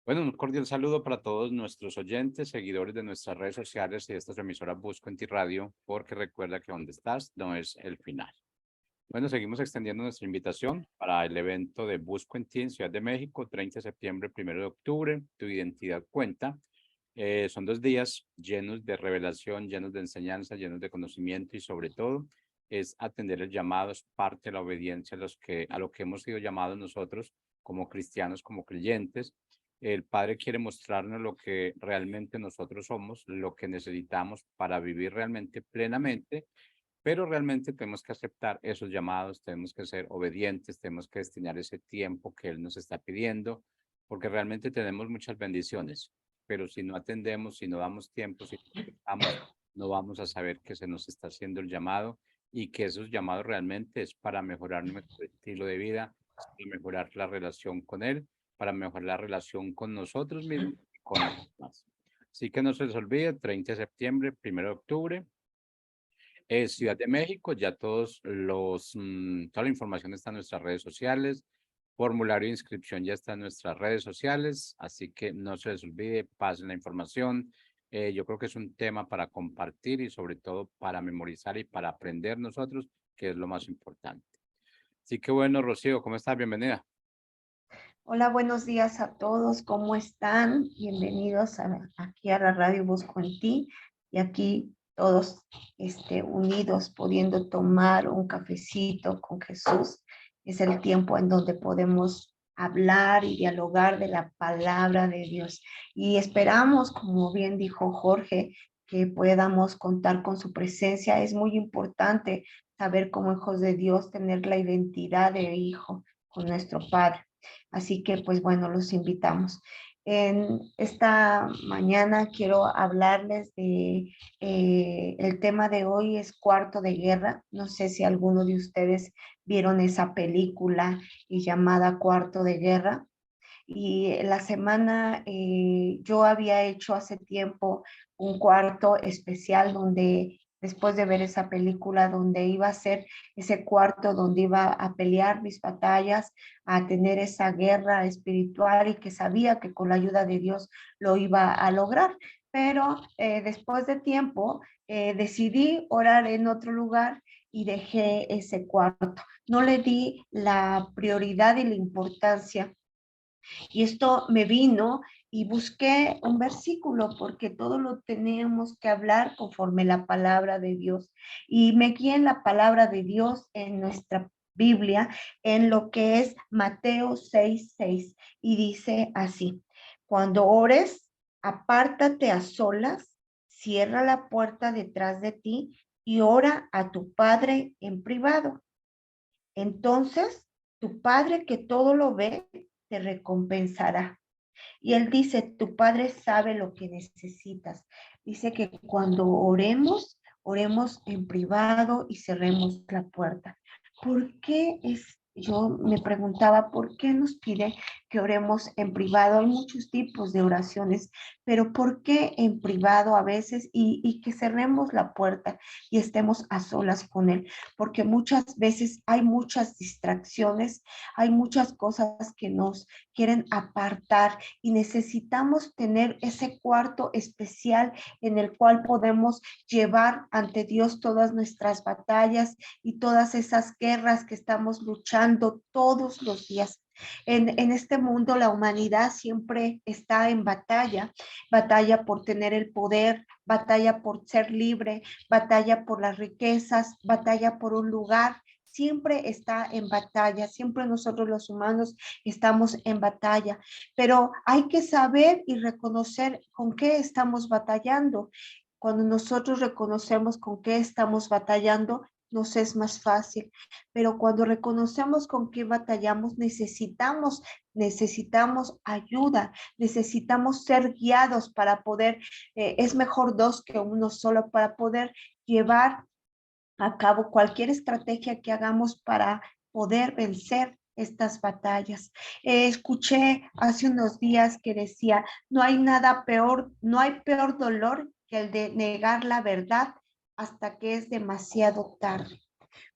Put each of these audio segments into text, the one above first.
Bueno, un cordial saludo para todos nuestros oyentes, seguidores de nuestras redes sociales y de esta su emisora Busco en Ti Radio, porque recuerda que donde estás no es el final. Bueno, seguimos extendiendo nuestra invitación para el evento de Busco en Ti en Ciudad de México, 30 de septiembre, 1 de octubre, Tu identidad cuenta. Son 2 días llenos de revelación, llenos de enseñanza, llenos de conocimiento y sobre todo es atender el llamado, es parte de la obediencia a lo que hemos sido llamados nosotros como cristianos, como creyentes. El Padre quiere mostrarnos lo que realmente nosotros somos, lo que necesitamos para vivir realmente plenamente, pero realmente tenemos que aceptar esos llamados, tenemos que ser obedientes, tenemos que destinar ese tiempo que Él nos está pidiendo, porque realmente tenemos muchas bendiciones, pero si no atendemos, si no damos tiempo, si no aceptamos, no vamos a saber que se nos está haciendo el llamado y que esos llamados realmente es para mejorar nuestro estilo de vida, es para mejorar la relación con Él, para mejorar la relación con nosotros mismos y con los demás. Así que no se les olvide, 30 de septiembre, 1 de octubre, Ciudad de México, ya toda la información está en nuestras redes sociales, formulario de inscripción ya está en nuestras redes sociales, así que no se les olvide, pasen la información. Yo creo que es un tema para compartir y sobre todo para memorizar y para aprender nosotros, que es lo más importante. Así que bueno, Rocío, ¿cómo estás? Bienvenida. Hola, buenos días a todos. ¿Cómo están? Bienvenidos aquí a la radio Busco en Ti. Y aquí todos unidos, pudiendo tomar un cafecito con Jesús. Es el tiempo en donde podemos hablar y dialogar de la palabra de Dios. Y esperamos, como bien dijo Jorge, que podamos contar con su presencia. Es muy importante saber como hijos de Dios tener la identidad de hijo con nuestro Padre. Así que, pues bueno, los invitamos. En esta mañana quiero hablarles de, el tema de hoy es Cuarto de Guerra. No sé si alguno de ustedes vieron esa película llamada Cuarto de Guerra. Y la semana yo había hecho hace tiempo un cuarto especial donde después de ver esa película, donde iba a ser ese cuarto donde iba a pelear mis batallas, a tener esa guerra espiritual y que sabía que con la ayuda de Dios lo iba a lograr. Pero después de tiempo decidí orar en otro lugar y dejé ese cuarto. No le di la prioridad y la importancia y esto me vino y busqué un versículo porque todo lo tenemos que hablar conforme la palabra de Dios. Y me guié en la palabra de Dios en nuestra Biblia, en lo que es Mateo 6:6. Y dice así, cuando ores, apártate a solas, cierra la puerta detrás de ti y ora a tu Padre en privado. Entonces, tu Padre que todo lo ve, te recompensará. Y él dice, tu Padre sabe lo que necesitas. Dice que cuando oremos, oremos en privado y cerremos la puerta. ¿Por qué es? Yo me preguntaba, ¿por qué nos pide que oremos en privado? Hay muchos tipos de oraciones, pero ¿por qué en privado a veces y que cerremos la puerta y estemos a solas con Él? Porque muchas veces hay muchas distracciones, hay muchas cosas que nos quieren apartar y necesitamos tener ese cuarto especial en el cual podemos llevar ante Dios todas nuestras batallas y todas esas guerras que estamos luchando todos los días. En este mundo la humanidad siempre está en batalla, batalla por tener el poder, batalla por ser libre, batalla por las riquezas, batalla por un lugar, siempre está en batalla, siempre nosotros los humanos estamos en batalla, pero hay que saber y reconocer con qué estamos batallando. Cuando nosotros reconocemos con qué estamos batallando, nos es más fácil, pero cuando reconocemos con qué batallamos, necesitamos ayuda, necesitamos ser guiados para poder, es mejor dos que uno solo, para poder llevar a cabo cualquier estrategia que hagamos para poder vencer estas batallas. Escuché hace unos días que decía, no hay nada peor, no hay peor dolor que el de negar la verdad hasta que es demasiado tarde.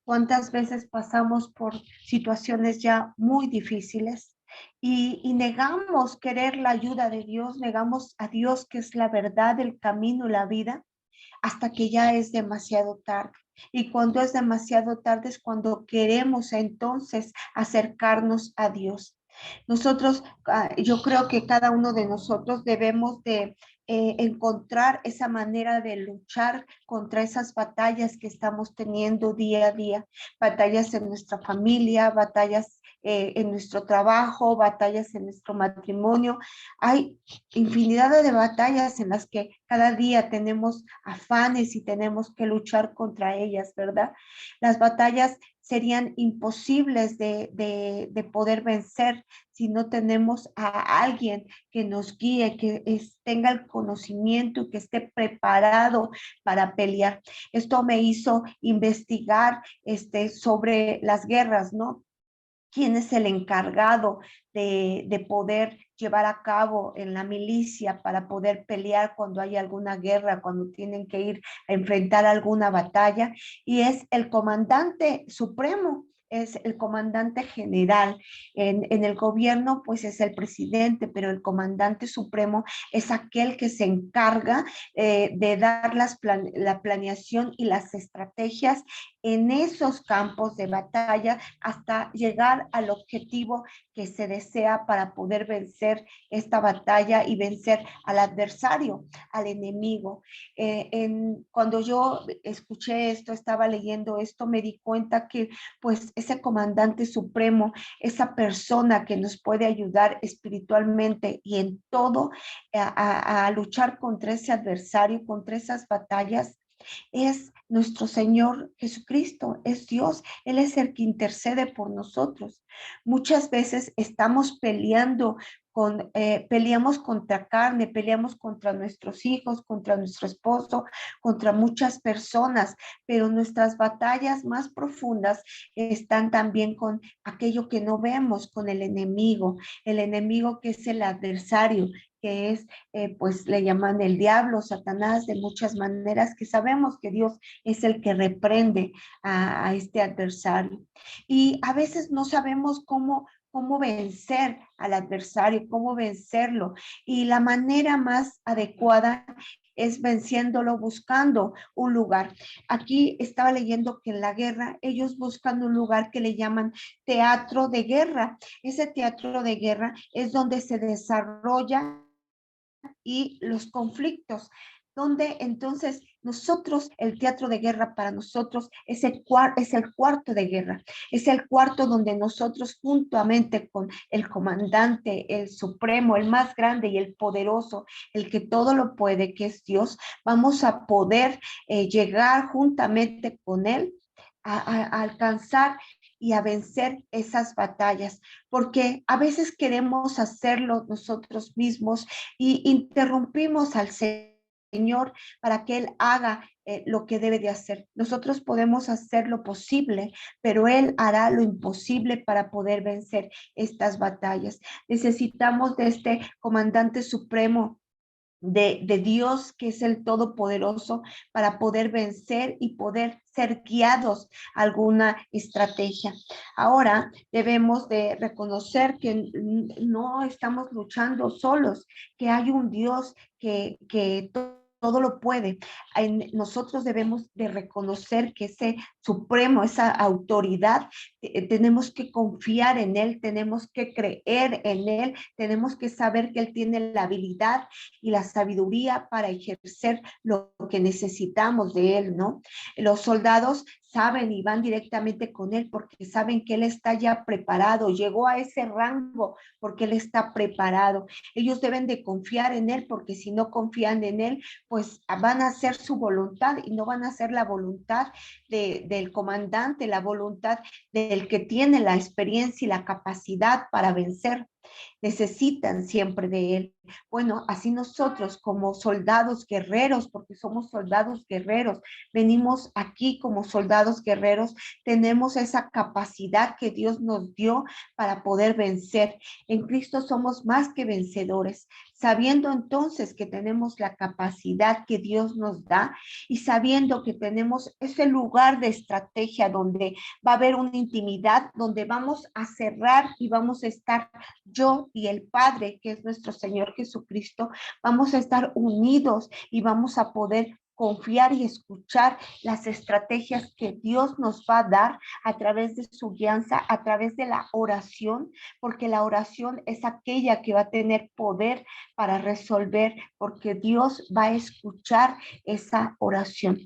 ¿Cuántas veces pasamos por situaciones ya muy difíciles? y negamos querer la ayuda de Dios, negamos a Dios que es la verdad, el camino y la vida, hasta que ya es demasiado tarde. Y cuando es demasiado tarde es cuando queremos entonces acercarnos a Dios. Nosotros, yo creo que cada uno de nosotros debemos de encontrar esa manera de luchar contra esas batallas que estamos teniendo día a día, batallas en nuestra familia, batallas en nuestro trabajo, batallas en nuestro matrimonio. Hay infinidad de batallas en las que cada día tenemos afanes y tenemos que luchar contra ellas, ¿verdad? Las batallas serían imposibles de poder vencer si no tenemos a alguien que nos guíe, que tenga el conocimiento, que esté preparado para pelear. Esto me hizo investigar sobre las guerras, ¿no? ¿Quién es el encargado de poder llevar a cabo en la milicia para poder pelear cuando hay alguna guerra, cuando tienen que ir a enfrentar alguna batalla? Y es el comandante supremo, es el comandante general. En el gobierno, pues es el presidente, pero el comandante supremo es aquel que se encarga de dar la planeación y las estrategias en esos campos de batalla hasta llegar al objetivo que se desea para poder vencer esta batalla y vencer al adversario, al enemigo. Cuando yo escuché esto, estaba leyendo esto, me di cuenta que pues ese comandante supremo, esa persona que nos puede ayudar espiritualmente y en todo a luchar contra ese adversario, contra esas batallas, es nuestro Señor Jesucristo, es Dios. Él es el que intercede por nosotros. Muchas veces estamos peleando peleamos contra carne, peleamos contra nuestros hijos, contra nuestro esposo, contra muchas personas, pero nuestras batallas más profundas están también con aquello que no vemos, con el enemigo que es el adversario, que es, pues le llaman el diablo, Satanás, de muchas maneras, que sabemos que Dios es el que reprende a este adversario. Y a veces no sabemos cómo vencer al adversario, cómo vencerlo. Y la manera más adecuada es venciéndolo buscando un lugar. Aquí estaba leyendo que en la guerra ellos buscan un lugar que le llaman teatro de guerra. Ese teatro de guerra es donde se desarrolla y los conflictos, donde entonces nosotros, el teatro de guerra para nosotros es el cuarto de guerra, es el cuarto donde nosotros juntamente con el comandante, el supremo, el más grande y el poderoso, el que todo lo puede, que es Dios, vamos a poder llegar juntamente con él a alcanzar y a vencer esas batallas, porque a veces queremos hacerlo nosotros mismos y interrumpimos al Señor para que Él haga lo que debe de hacer. Nosotros podemos hacer lo posible, pero Él hará lo imposible para poder vencer estas batallas. Necesitamos de este comandante supremo de Dios, que es el Todopoderoso, para poder vencer y poder ser guiados a alguna estrategia. Ahora debemos de reconocer que no estamos luchando solos, que hay un Dios que todo lo puede. Nosotros debemos de reconocer que ese supremo, esa autoridad, tenemos que confiar en Él, tenemos que creer en Él, tenemos que saber que Él tiene la habilidad y la sabiduría para ejercer lo que necesitamos de Él, ¿no? Los soldados saben y van directamente con Él porque saben que Él está ya preparado, llegó a ese rango porque Él está preparado. Ellos deben de confiar en Él porque si no confían en Él, pues van a hacer su voluntad y no van a hacer la voluntad del comandante, la voluntad del que tiene la experiencia y la capacidad para vencer. Necesitan siempre de Él. Bueno, así nosotros como soldados guerreros, porque somos soldados guerreros, venimos aquí como soldados guerreros, tenemos esa capacidad que Dios nos dio para poder vencer. En Cristo somos más que vencedores. sabiendo entonces que tenemos la capacidad que Dios nos da y sabiendo que tenemos ese lugar de estrategia donde va a haber una intimidad, donde vamos a cerrar y vamos a estar yo y el Padre, que es nuestro Señor Jesucristo, vamos a estar unidos y vamos a poder confiar y escuchar las estrategias que Dios nos va a dar a través de su guianza, a través de la oración, porque la oración es aquella que va a tener poder para resolver, porque Dios va a escuchar esa oración.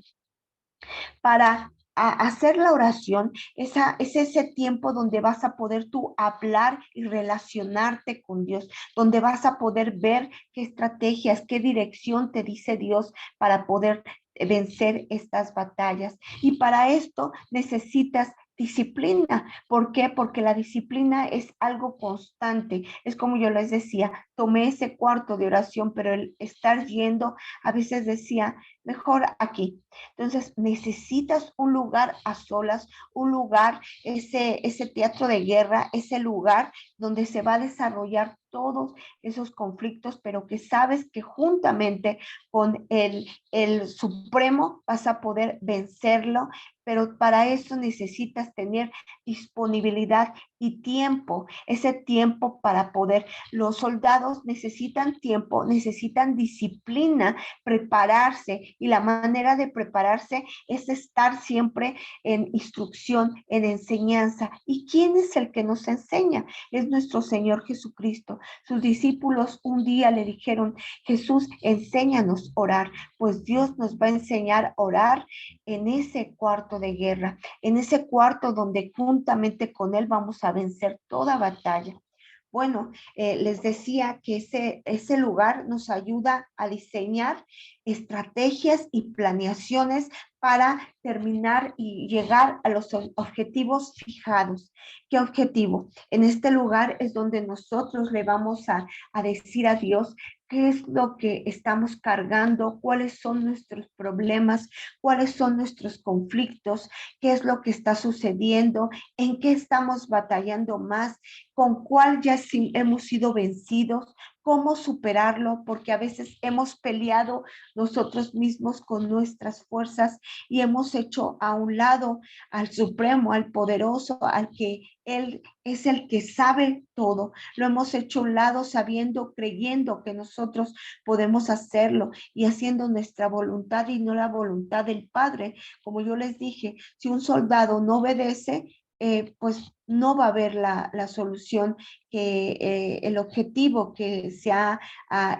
Para hacer la oración, es ese tiempo donde vas a poder tú hablar y relacionarte con Dios, donde vas a poder ver qué estrategias, qué dirección te dice Dios para poder vencer estas batallas. Y para esto necesitas disciplina. ¿Por qué? Porque la disciplina es algo constante. Es como yo les decía, tomé ese cuarto de oración, pero el estar yendo, a veces decía, mejor aquí. Entonces necesitas un lugar a solas, un lugar, ese teatro de guerra, ese lugar donde se va a desarrollar todos esos conflictos, pero que sabes que juntamente con el Supremo vas a poder vencerlo, pero para eso necesitas tener disponibilidad y tiempo, ese tiempo para poder. Los soldados necesitan tiempo, necesitan disciplina, prepararse, y la manera de prepararse es estar siempre en instrucción, en enseñanza. ¿Y quién es el que nos enseña? Es nuestro Señor Jesucristo. Sus discípulos un día le dijeron, Jesús, enséñanos a orar, pues Dios nos va a enseñar a orar en ese cuarto de guerra, en ese cuarto donde juntamente con Él vamos a vencer toda batalla. Bueno, les decía que ese lugar nos ayuda a diseñar estrategias y planeaciones para terminar y llegar a los objetivos fijados. ¿Qué objetivo? En este lugar es donde nosotros le vamos a decir a Dios qué es lo que estamos cargando, cuáles son nuestros problemas, cuáles son nuestros conflictos, qué es lo que está sucediendo, en qué estamos batallando más, con cuál ya hemos sido vencidos, cómo superarlo, porque a veces hemos peleado nosotros mismos con nuestras fuerzas y hemos hecho a un lado al Supremo, al Poderoso, al que Él es el que sabe todo. Lo hemos hecho a un lado sabiendo, creyendo que nosotros podemos hacerlo y haciendo nuestra voluntad y no la voluntad del Padre. Como yo les dije, si un soldado no obedece, pues no va a haber la solución, que el objetivo que se ha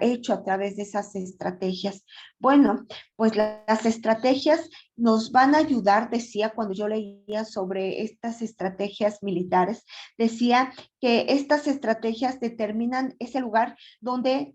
hecho a través de esas estrategias. Bueno, pues las estrategias nos van a ayudar, decía cuando yo leía sobre estas estrategias militares, decía que estas estrategias determinan ese lugar donde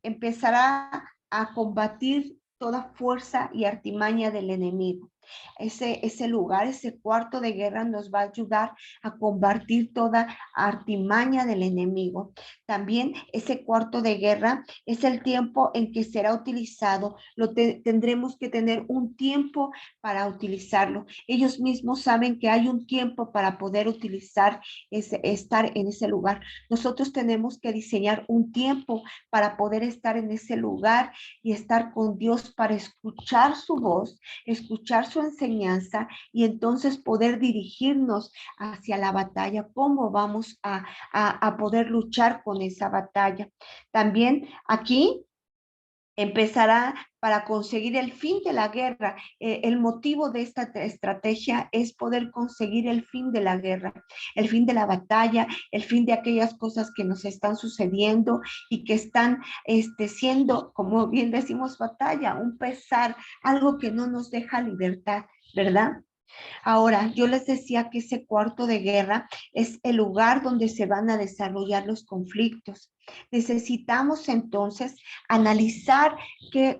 empezará a combatir toda fuerza y artimaña del enemigo. Ese lugar, ese cuarto de guerra nos va a ayudar a combatir toda artimaña del enemigo. También ese cuarto de guerra es el tiempo en que será utilizado. Tendremos que tener un tiempo para utilizarlo. Ellos mismos saben que hay un tiempo para poder utilizar estar en ese lugar. Nosotros tenemos que diseñar un tiempo para poder estar en ese lugar y estar con Dios para escuchar su voz, escuchar su enseñanza y entonces poder dirigirnos hacia la batalla, cómo vamos a poder luchar con esa batalla. También aquí empezará para conseguir el fin de la guerra. El motivo de esta estrategia es poder conseguir el fin de la guerra, el fin de la batalla, el fin de aquellas cosas que nos están sucediendo y que están siendo, como bien decimos, batalla, un pesar, algo que no nos deja libertad, ¿verdad? Ahora, yo les decía que ese cuarto de guerra es el lugar donde se van a desarrollar los conflictos. Necesitamos entonces analizar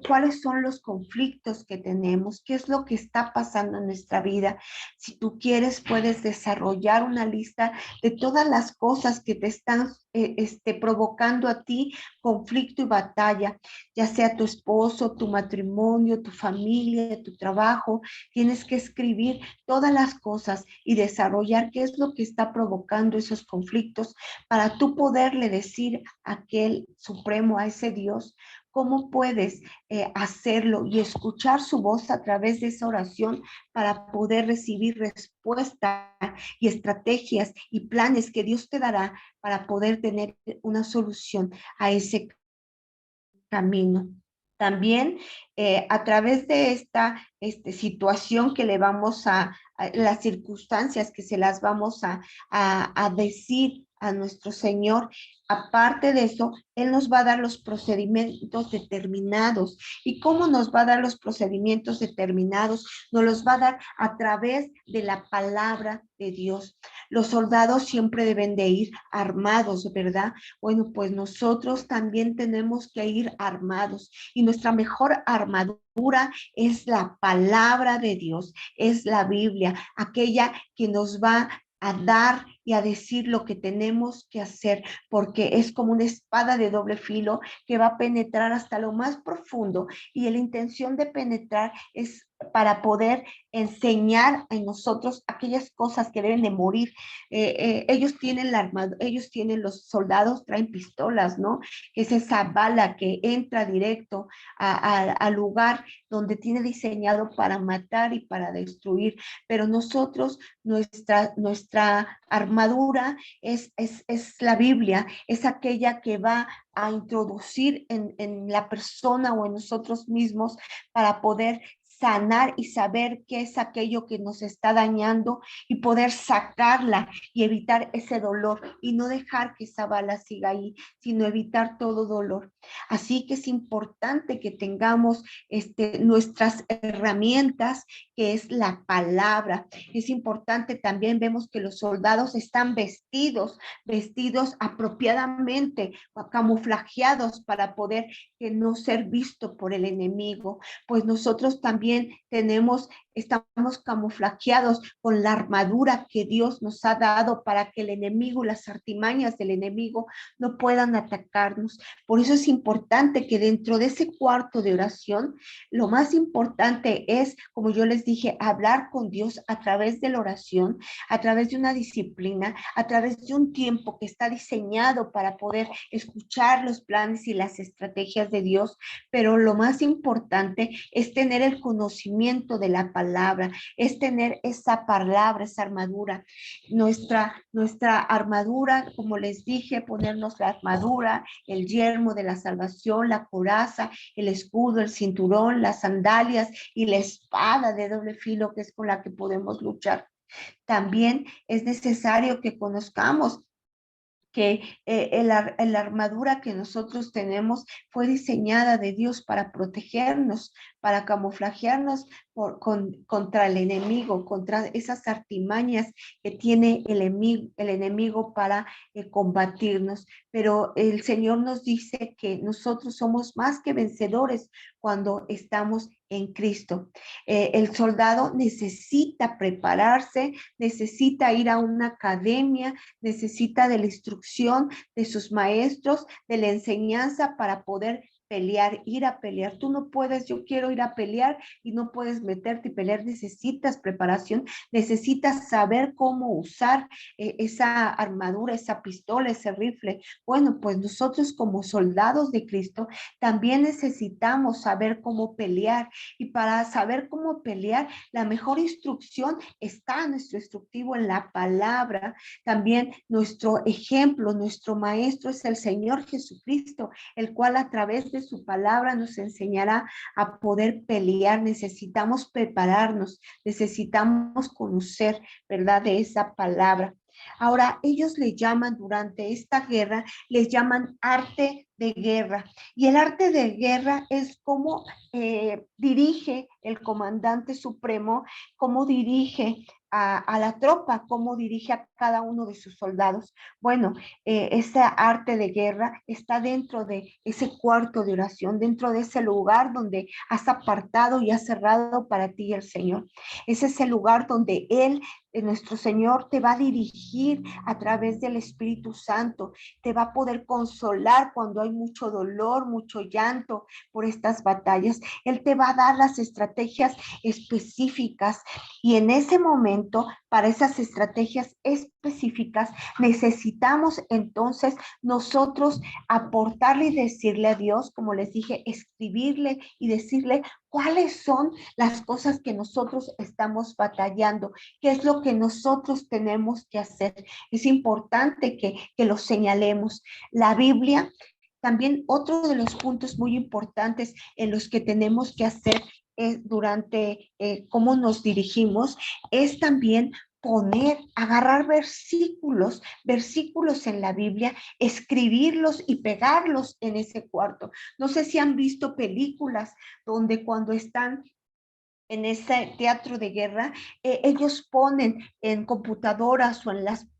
cuáles son los conflictos que tenemos, qué es lo que está pasando en nuestra vida. Si tú quieres, puedes desarrollar una lista de todas las cosas que te están provocando a ti conflicto y batalla, ya sea tu esposo, tu matrimonio, tu familia, tu trabajo. Tienes que escribir todas las cosas y desarrollar qué es lo que está provocando esos conflictos para tú poderle decir aquel supremo, a ese Dios, ¿cómo puedes hacerlo y escuchar su voz a través de esa oración para poder recibir respuesta y estrategias y planes que Dios te dará para poder tener una solución a ese camino? También a través de esta situación que le vamos a las circunstancias que se las vamos a decir a nuestro Señor, aparte de eso, Él nos va a dar los procedimientos determinados. ¿Y cómo nos va a dar los procedimientos determinados? Nos los va a dar a través de la palabra de Dios. Los soldados siempre deben de ir armados, ¿verdad? Bueno, pues nosotros también tenemos que ir armados, y nuestra mejor armadura es la palabra de Dios, es la Biblia, aquella que nos va a dar y a decir lo que tenemos que hacer, porque es como una espada de doble filo que va a penetrar hasta lo más profundo, y la intención de penetrar es para poder enseñar en nosotros aquellas cosas que deben de morir. Ellos tienen la armadura, ellos tienen, los soldados traen pistolas, ¿no? Es esa bala que entra directo al lugar donde tiene diseñado para matar y para destruir. Pero nosotros, nuestra armadura es la Biblia, es aquella que va a introducir en la persona o en nosotros mismos para poder sanar y saber qué es aquello que nos está dañando y poder sacarla y evitar ese dolor, y no dejar que esa bala siga ahí, sino evitar todo dolor. Así que es importante que tengamos nuestras herramientas, que es la palabra. Es importante también, vemos que los soldados están vestidos apropiadamente, camuflajeados para poder que no ser visto por el enemigo. Pues nosotros también estamos camuflajeados con la armadura que Dios nos ha dado para que el enemigo, las artimañas del enemigo no puedan atacarnos. Por eso es importante que dentro de ese cuarto de oración, lo más importante es, como yo les dije, hablar con Dios a través de la oración, a través de una disciplina, a través de un tiempo que está diseñado para poder escuchar los planes y las estrategias de Dios. Pero lo más importante es tener el conocimiento de la palabra, es tener esa palabra, esa armadura. Nuestra armadura, como les dije, ponernos la armadura, el yelmo de la salvación, la coraza, el escudo, el cinturón, las sandalias y la espada de doble filo, que es con la que podemos luchar. También es necesario que conozcamos que la armadura que nosotros tenemos fue diseñada de Dios para protegernos, para camuflajearnos contra el enemigo, contra esas artimañas que tiene el enemigo para combatirnos. Pero el Señor nos dice que nosotros somos más que vencedores cuando estamos en Cristo. El soldado necesita prepararse, necesita ir a una academia, necesita de la instrucción de sus maestros, de la enseñanza para poder pelear, ir a pelear. Tú no puedes, yo quiero ir a pelear y no puedes meterte y pelear. Necesitas preparación, necesitas saber cómo usar esa armadura, esa pistola, ese rifle. Bueno, pues nosotros como soldados de Cristo también necesitamos saber cómo pelear, y para saber cómo pelear, la mejor instrucción está en nuestro instructivo, en la palabra. También nuestro ejemplo, nuestro maestro es el Señor Jesucristo, el cual a través de su palabra nos enseñará a poder pelear. Necesitamos prepararnos, necesitamos conocer, ¿verdad?, de esa palabra. Ahora, ellos le llaman, durante esta guerra, les llaman arte de guerra. Y el arte de guerra es cómo dirige el comandante supremo, cómo dirige a la tropa, cómo dirige a cada uno de sus soldados. Bueno, esa arte de guerra está dentro de ese cuarto de oración, dentro de ese lugar donde has apartado y has cerrado para ti el Señor. Ese es el lugar donde nuestro Señor te va a dirigir a través del Espíritu Santo, te va a poder consolar cuando hay mucho dolor, mucho llanto por estas batallas. Él te va a dar las estrategias específicas, y en ese momento para esas estrategias específicas, necesitamos entonces nosotros aportarle y decirle a Dios, como les dije, escribirle y decirle cuáles son las cosas que nosotros estamos batallando, qué es lo que nosotros tenemos que hacer. Es importante que lo señalemos. La Biblia, también otro de los puntos muy importantes en los que tenemos que hacer durante cómo nos dirigimos, es también agarrar versículos en la Biblia, escribirlos y pegarlos en ese cuarto. No sé si han visto películas donde cuando están en ese teatro de guerra, ellos ponen en computadoras o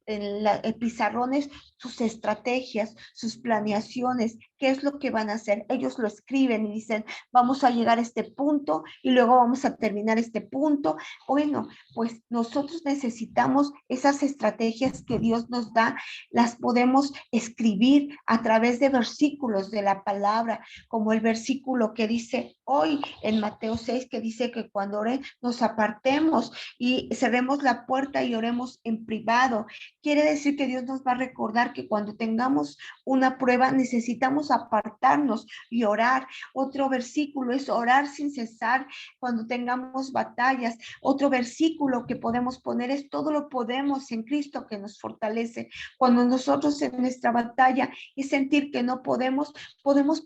en pizarrones sus estrategias, sus planeaciones, qué es lo que van a hacer. Ellos lo escriben y dicen, vamos a llegar a este punto y luego vamos a terminar este punto. Bueno, pues nosotros necesitamos esas estrategias que Dios nos da, las podemos escribir a través de versículos de la palabra, como el versículo que dice hoy en Mateo 6, que dice que cuando oren nos apartemos y cerremos la puerta y oremos en privado. Quiere decir que Dios nos va a recordar que cuando tengamos una prueba necesitamos apartarnos y orar. Otro versículo es orar sin cesar cuando tengamos batallas. Otro versículo que podemos poner es todo lo podemos en Cristo que nos fortalece. Cuando nosotros en nuestra batalla y sentir que no podemos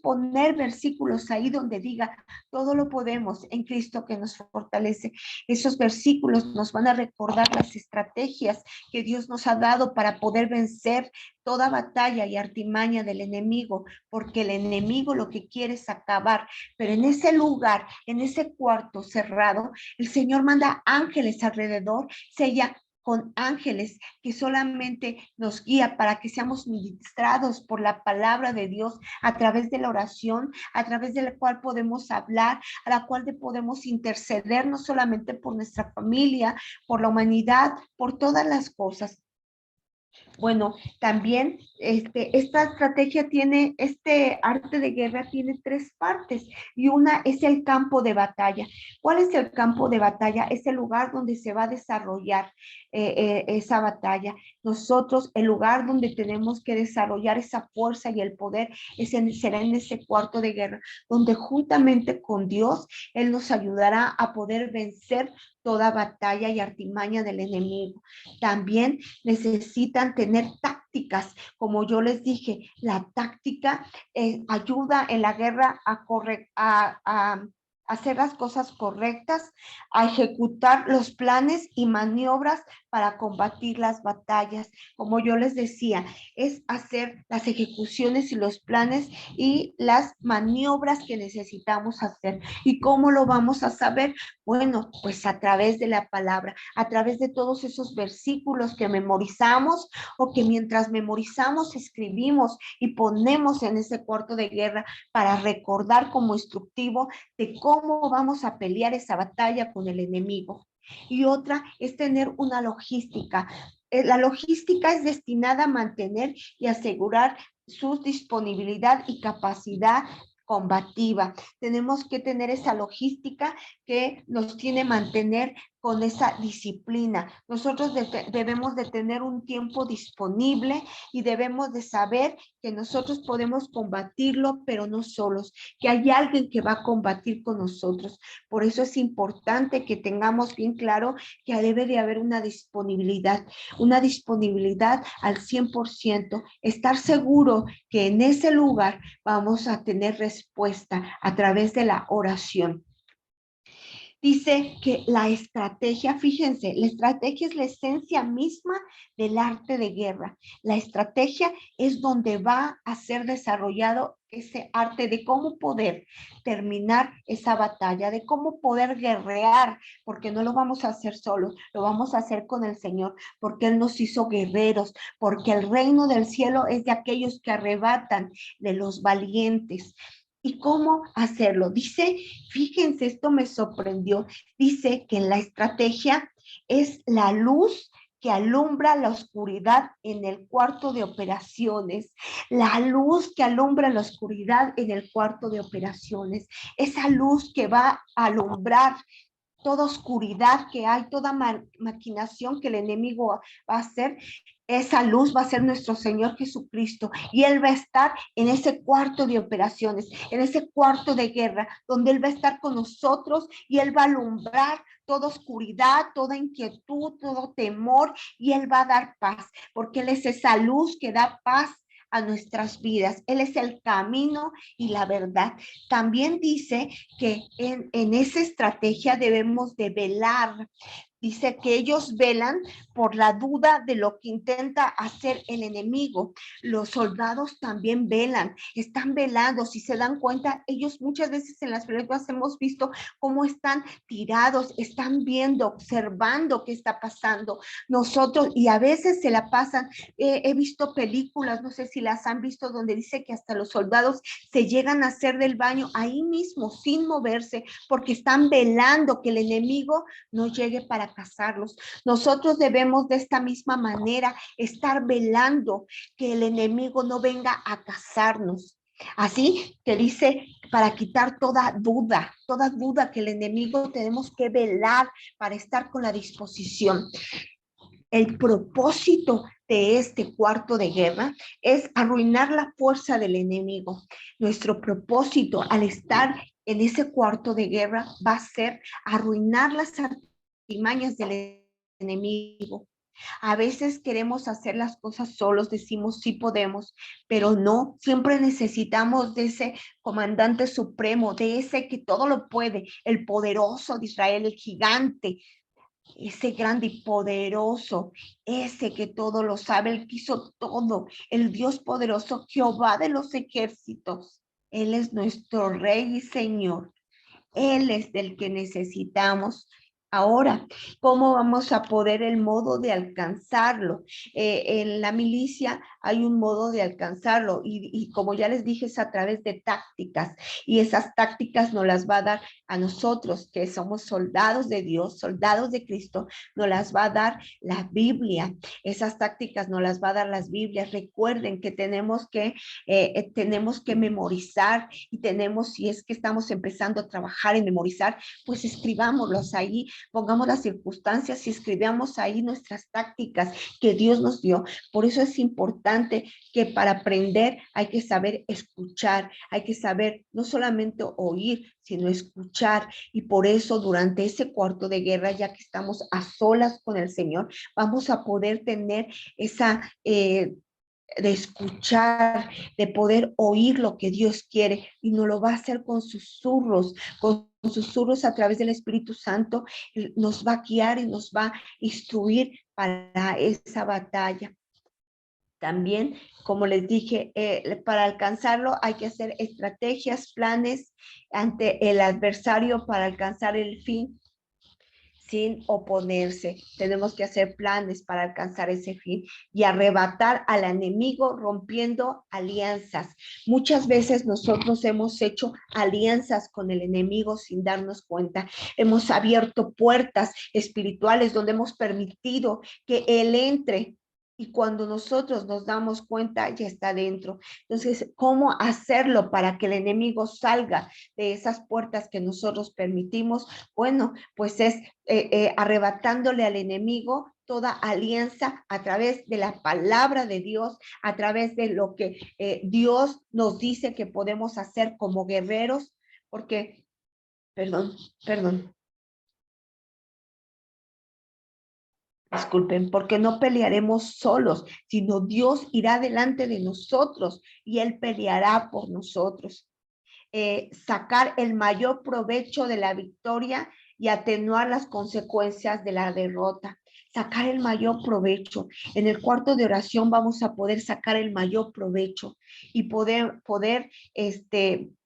poner versículos ahí donde diga todo lo podemos en Cristo que nos fortalece. Esos versículos nos van a recordar las estrategias que Dios nos ha dado para poder vencer toda batalla y artimaña del enemigo, porque el enemigo lo que quiere es acabar, pero en ese lugar, en ese cuarto cerrado, el Señor manda ángeles alrededor, sella con ángeles que solamente nos guía para que seamos ministrados por la palabra de Dios a través de la oración, a través de la cual podemos hablar, a la cual podemos interceder no solamente por nuestra familia, por la humanidad, por todas las cosas. Bueno, también esta estrategia tiene, este arte de guerra tiene tres partes y una es el campo de batalla. ¿Cuál es el campo de batalla? Es el lugar donde se va a desarrollar esa batalla. Nosotros, el lugar donde tenemos que desarrollar esa fuerza y el poder será en ese cuarto de guerra, donde juntamente con Dios, Él nos ayudará a poder vencer toda batalla y artimaña del enemigo. También necesitan tener tácticas, como yo les dije, la táctica ayuda en la guerra a hacer las cosas correctas, a ejecutar los planes y maniobras para combatir las batallas. Como yo les decía, es hacer las ejecuciones y los planes y las maniobras que necesitamos hacer. ¿Y cómo lo vamos a saber? Bueno, pues a través de la palabra, a través de todos esos versículos que memorizamos o que mientras memorizamos escribimos y ponemos en ese cuarto de guerra para recordar como instructivo de cómo vamos a pelear esa batalla con el enemigo. Y otra es tener una logística. La logística es destinada a mantener y asegurar su disponibilidad y capacidad combativa. Tenemos que tener esa logística que nos tiene mantener con esa disciplina. Nosotros debemos de tener un tiempo disponible y debemos de saber que nosotros podemos combatirlo, pero no solos, que hay alguien que va a combatir con nosotros. Por eso es importante que tengamos bien claro que debe de haber una disponibilidad al 100%, estar seguro que en ese lugar vamos a tener respuesta a través de la oración. Dice que la estrategia, fíjense, la estrategia es la esencia misma del arte de guerra. La estrategia es donde va a ser desarrollado ese arte de cómo poder terminar esa batalla, de cómo poder guerrear, porque no lo vamos a hacer solos, lo vamos a hacer con el Señor, porque Él nos hizo guerreros, porque el reino del cielo es de aquellos que arrebatan, de los valientes. ¿Y cómo hacerlo? Dice, fíjense, esto me sorprendió. Dice que la estrategia es la luz que alumbra la oscuridad en el cuarto de operaciones. La luz que alumbra la oscuridad en el cuarto de operaciones. Esa luz que va a alumbrar toda oscuridad que hay, toda maquinación que el enemigo va a hacer, esa luz va a ser nuestro Señor Jesucristo y Él va a estar en ese cuarto de operaciones, en ese cuarto de guerra, donde Él va a estar con nosotros y Él va a alumbrar toda oscuridad, toda inquietud, todo temor y Él va a dar paz, porque Él es esa luz que da paz a nuestras vidas. Él es el camino y la verdad. También dice que en esa estrategia debemos de velar. Dice que ellos velan por la duda de lo que intenta hacer el enemigo. Los soldados también velan, están velando. Si se dan cuenta, ellos muchas veces en las películas hemos visto cómo están tirados, están viendo, observando qué está pasando. Nosotros, y a veces se la pasan, he visto películas, no sé si las han visto, donde dice que hasta los soldados se llegan a hacer del baño ahí mismo, sin moverse, porque están velando que el enemigo no llegue para cazarlos. Nosotros debemos de esta misma manera estar velando que el enemigo no venga a cazarnos. Así que dice, para quitar toda duda que el enemigo tenemos que velar para estar con la disposición. El propósito de este cuarto de guerra es arruinar la fuerza del enemigo. Nuestro propósito al estar en ese cuarto de guerra va a ser arruinar las artimañas del enemigo. A veces queremos hacer las cosas solos, decimos sí podemos, pero no, siempre necesitamos de ese comandante supremo, de ese que todo lo puede, el poderoso de Israel, el gigante, ese grande y poderoso, ese que todo lo sabe, el que hizo todo, el Dios poderoso, Jehová de los ejércitos. Él es nuestro Rey y Señor. Él es del que necesitamos. Ahora, ¿cómo vamos a poder el modo de alcanzarlo? En la milicia hay un modo de alcanzarlo y como ya les dije, es a través de tácticas y esas tácticas nos las va a dar a nosotros, que somos soldados de Dios, soldados de Cristo, nos las va a dar la Biblia. Esas tácticas nos las va a dar las Biblias. Recuerden que tenemos que memorizar y tenemos, si es que estamos empezando a trabajar en memorizar, pues escribámoslos ahí, pongamos las circunstancias y escribamos ahí nuestras tácticas que Dios nos dio. Por eso es importante que para aprender hay que saber escuchar, hay que saber no solamente oír, sino escuchar. Y por eso durante ese cuarto de guerra, ya que estamos a solas con el Señor, vamos a poder tener esa de escuchar, de poder oír lo que Dios quiere y nos lo va a hacer con susurros a través del Espíritu Santo, nos va a guiar y nos va a instruir para esa batalla. También, como les dije, para alcanzarlo hay que hacer estrategias, planes ante el adversario para alcanzar el fin sin oponerse. Tenemos que hacer planes para alcanzar ese fin y arrebatar al enemigo rompiendo alianzas. Muchas veces nosotros hemos hecho alianzas con el enemigo sin darnos cuenta. Hemos abierto puertas espirituales donde hemos permitido que él entre. Y cuando nosotros nos damos cuenta, ya está dentro. Entonces, ¿cómo hacerlo para que el enemigo salga de esas puertas que nosotros permitimos? Bueno, pues es arrebatándole al enemigo toda alianza a través de la palabra de Dios, a través de lo que Dios nos dice que podemos hacer como guerreros, porque, perdón, disculpen, porque no pelearemos solos, sino Dios irá delante de nosotros y Él peleará por nosotros. Sacar el mayor provecho de la victoria y atenuar las consecuencias de la derrota. Sacar el mayor provecho. En el cuarto de oración vamos a poder sacar el mayor provecho y poder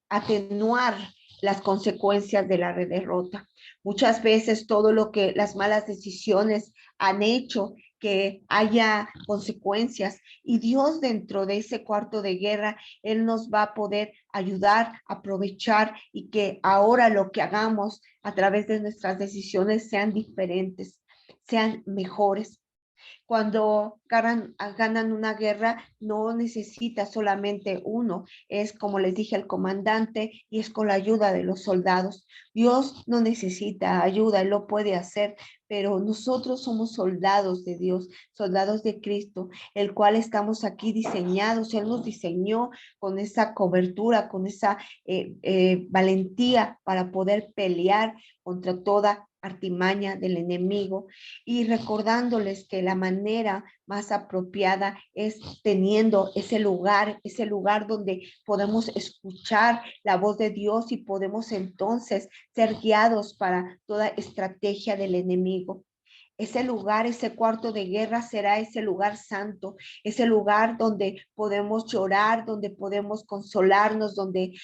atenuar las consecuencias de la derrota. Muchas veces todo lo que las malas decisiones han hecho que haya consecuencias y Dios dentro de ese cuarto de guerra, Él nos va a poder ayudar, aprovechar y que ahora lo que hagamos a través de nuestras decisiones sean diferentes, sean mejores. Cuando ganan una guerra, no necesita solamente uno, es como les dije al comandante, y es con la ayuda de los soldados. Dios no necesita ayuda, Él lo puede hacer, pero nosotros somos soldados de Dios, soldados de Cristo, el cual estamos aquí diseñados. Él nos diseñó con esa cobertura, con esa valentía para poder pelear contra toda artimaña del enemigo, y recordándoles que la manera más apropiada es teniendo ese lugar donde podemos escuchar la voz de Dios y podemos entonces ser guiados para toda estrategia del enemigo. Ese lugar, ese cuarto de guerra será ese lugar santo, ese lugar donde podemos llorar, donde podemos consolarnos, donde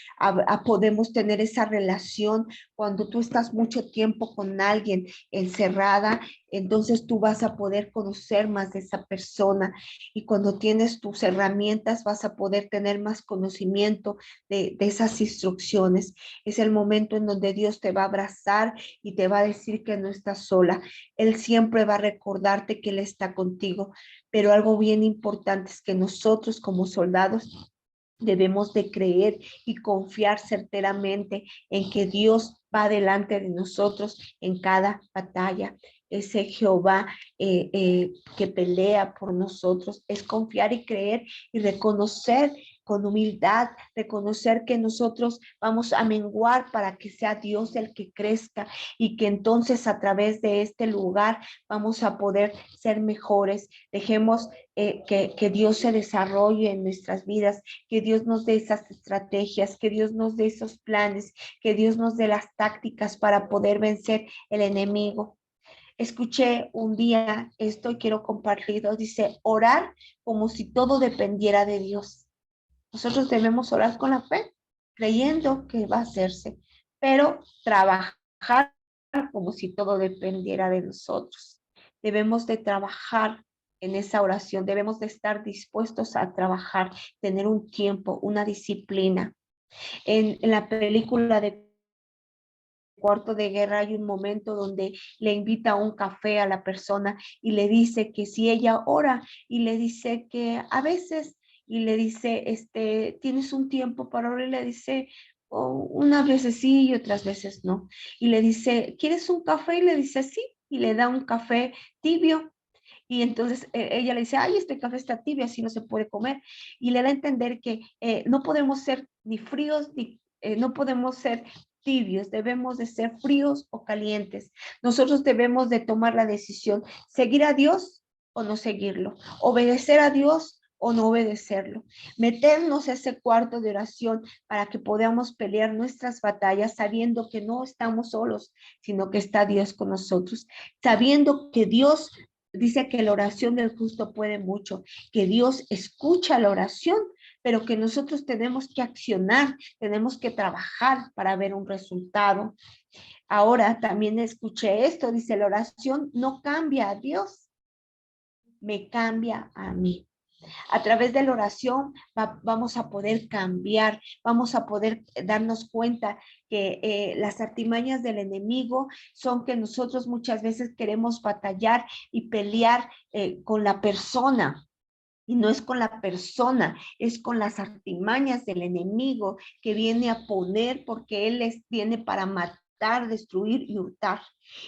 podemos tener esa relación. Cuando tú estás mucho tiempo con alguien encerrada, entonces tú vas a poder conocer más de esa persona, y cuando tienes tus herramientas vas a poder tener más conocimiento de esas instrucciones. Es el momento en donde Dios te va a abrazar y te va a decir que no estás sola. Él siempre va a recordarte que Él está contigo, pero algo bien importante es que nosotros como soldados debemos de creer y confiar certeramente en que Dios va delante de nosotros en cada batalla. Ese Jehová que pelea por nosotros, es confiar y creer y reconocer con humildad, reconocer que nosotros vamos a menguar para que sea Dios el que crezca, y que entonces a través de este lugar vamos a poder ser mejores. Dejemos que Dios se desarrolle en nuestras vidas, que Dios nos dé esas estrategias, que Dios nos dé esos planes, que Dios nos dé las tácticas para poder vencer el enemigo. Escuché un día esto y quiero compartirlo. Dice, orar como si todo dependiera de Dios. Nosotros debemos orar con la fe, creyendo que va a hacerse, pero trabajar como si todo dependiera de nosotros. Debemos de trabajar en esa oración, debemos de estar dispuestos a trabajar, tener un tiempo, una disciplina. En la película de Cuarto de Guerra hay un momento donde le invita a un café a la persona y le dice que si ella ora, y le dice que a veces, y le dice, ¿tienes un tiempo para orar? Y le dice, oh, unas veces sí y otras veces no. Y le dice, ¿quieres un café? Y le dice, sí, y le da un café tibio. Y entonces ella le dice, ay, este café está tibio, así no se puede comer. Y le da a entender que no podemos ser ni fríos, ni no podemos ser tibios, debemos de ser fríos o calientes. Nosotros debemos de tomar la decisión, seguir a Dios o no seguirlo, obedecer a Dios o no obedecerlo, meternos a ese cuarto de oración para que podamos pelear nuestras batallas sabiendo que no estamos solos, sino que está Dios con nosotros, sabiendo que Dios dice que la oración del justo puede mucho, que Dios escucha la oración, pero que nosotros tenemos que accionar, tenemos que trabajar para ver un resultado. Ahora también escuché esto, dice, la oración no cambia a Dios, me cambia a mí. A través de la oración vamos a poder cambiar, vamos a poder darnos cuenta que las artimañas del enemigo son que nosotros muchas veces queremos batallar y pelear con la persona. Y no es con la persona, es con las artimañas del enemigo que viene a poner, porque él viene para matar, destruir y hurtar.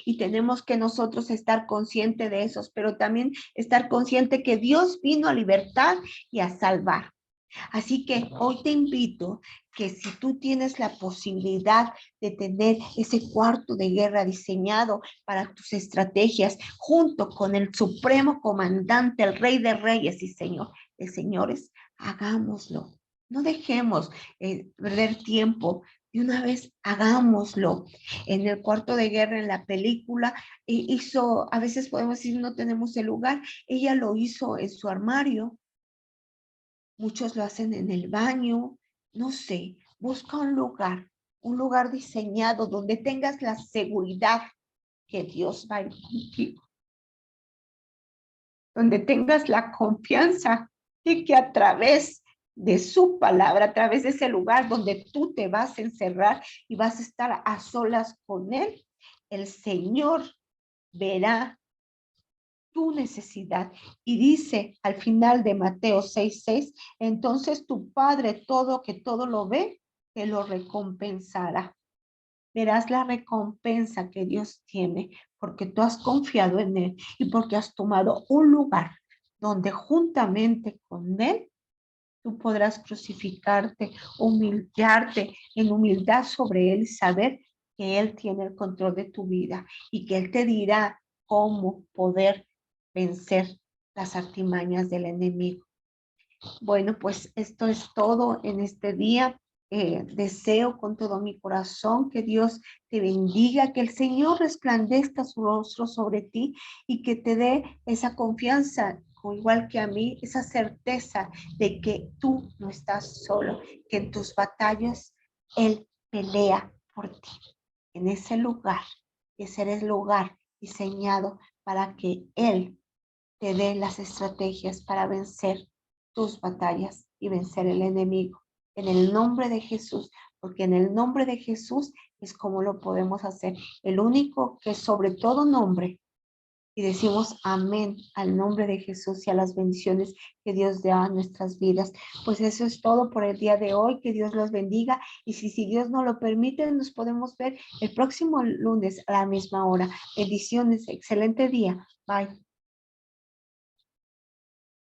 Y tenemos que nosotros estar conscientes de esos, pero también estar consciente que Dios vino a libertar y a salvar. Así que hoy te invito que si tú tienes la posibilidad de tener ese cuarto de guerra diseñado para tus estrategias, junto con el supremo comandante, el rey de reyes y señor de señores, hagámoslo. No dejemos perder tiempo. De una vez hagámoslo. En el cuarto de guerra, en la película, hizo, a veces podemos decir no tenemos el lugar, ella lo hizo en su armario. Muchos lo hacen en el baño, no sé, busca un lugar diseñado donde tengas la seguridad que Dios va a ir contigo, donde tengas la confianza y que a través de su palabra, a través de ese lugar donde tú te vas a encerrar y vas a estar a solas con Él, el Señor verá tu necesidad. Y dice al final de Mateo 6:6, entonces tu Padre todo lo ve, te lo recompensará. Verás la recompensa que Dios tiene porque tú has confiado en Él y porque has tomado un lugar donde juntamente con Él tú podrás crucificarte, humillarte en humildad sobre Él y saber que Él tiene el control de tu vida y que Él te dirá cómo poder vencer las artimañas del enemigo. Bueno, pues esto es todo en este día. Deseo con todo mi corazón que Dios te bendiga, que el Señor resplandezca su rostro sobre ti y que te dé esa confianza, igual que a mí, esa certeza de que tú no estás solo, que en tus batallas Él pelea por ti. En ese lugar, ese es el lugar diseñado para que Él te dé las estrategias para vencer tus batallas y vencer el enemigo. En el nombre de Jesús, porque en el nombre de Jesús es como lo podemos hacer. El único que sobre todo nombre. Y decimos amén al nombre de Jesús y a las bendiciones que Dios da a nuestras vidas. Pues eso es todo por el día de hoy. Que Dios los bendiga. Y si Dios nos lo permite, nos podemos ver el próximo lunes a la misma hora. Bendiciones. Excelente día. Bye.